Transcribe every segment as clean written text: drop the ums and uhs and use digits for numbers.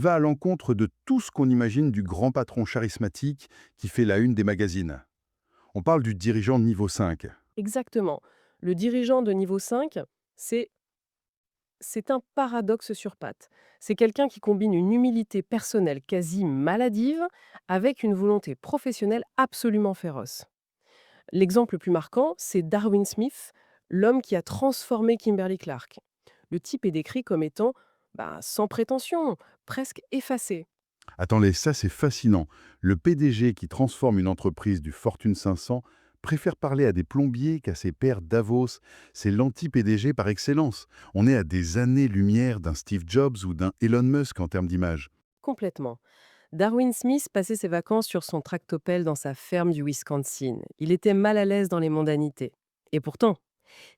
va à l'encontre de tout ce qu'on imagine du grand patron charismatique qui fait la une des magazines. On parle du dirigeant niveau 5. Exactement. Le dirigeant de niveau 5, c'est c'est un paradoxe sur pattes. C'est quelqu'un qui combine une humilité personnelle quasi maladive avec une volonté professionnelle absolument féroce. L'exemple le plus marquant, c'est Darwin Smith, l'homme qui a transformé Kimberly Clark. Le type est décrit comme étant sans prétention, presque effacé. Attendez, ça c'est fascinant. Le PDG qui transforme une entreprise du Fortune 500 préfère parler à des plombiers qu'à ses pairs Davos. C'est l'anti-PDG par excellence. On est à des années-lumière d'un Steve Jobs ou d'un Elon Musk en termes d'image. Complètement. Darwin Smith passait ses vacances sur son tractopelle dans sa ferme du Wisconsin. Il était mal à l'aise dans les mondanités. Et pourtant,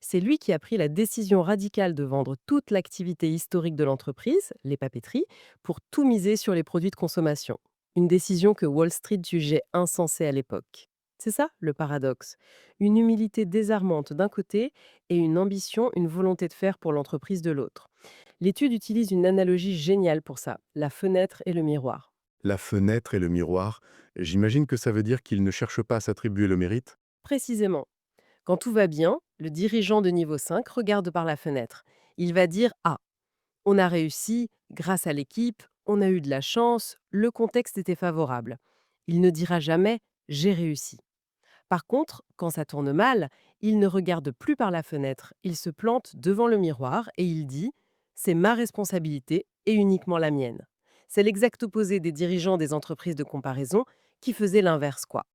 c'est lui qui a pris la décision radicale de vendre toute l'activité historique de l'entreprise, les papeteries, pour tout miser sur les produits de consommation. Une décision que Wall Street jugeait insensée à l'époque. C'est ça le paradoxe. Une humilité désarmante d'un côté et une ambition, une volonté de faire pour l'entreprise de l'autre. L'étude utilise une analogie géniale pour ça, la fenêtre et le miroir. La fenêtre et le miroir, j'imagine que ça veut dire qu'il ne cherche pas à s'attribuer le mérite? Précisément, quand tout va bien, le dirigeant de niveau 5 regarde par la fenêtre. Il va dire: Ah, on a réussi, grâce à l'équipe, on a eu de la chance, le contexte était favorable. Il ne dira jamais: J'ai réussi. Par contre, quand ça tourne mal, il ne regarde plus par la fenêtre, il se plante devant le miroir et il dit: C'est ma responsabilité et uniquement la mienne. C'est l'exact opposé des dirigeants des entreprises de comparaison qui faisaient l'inverse, quoi.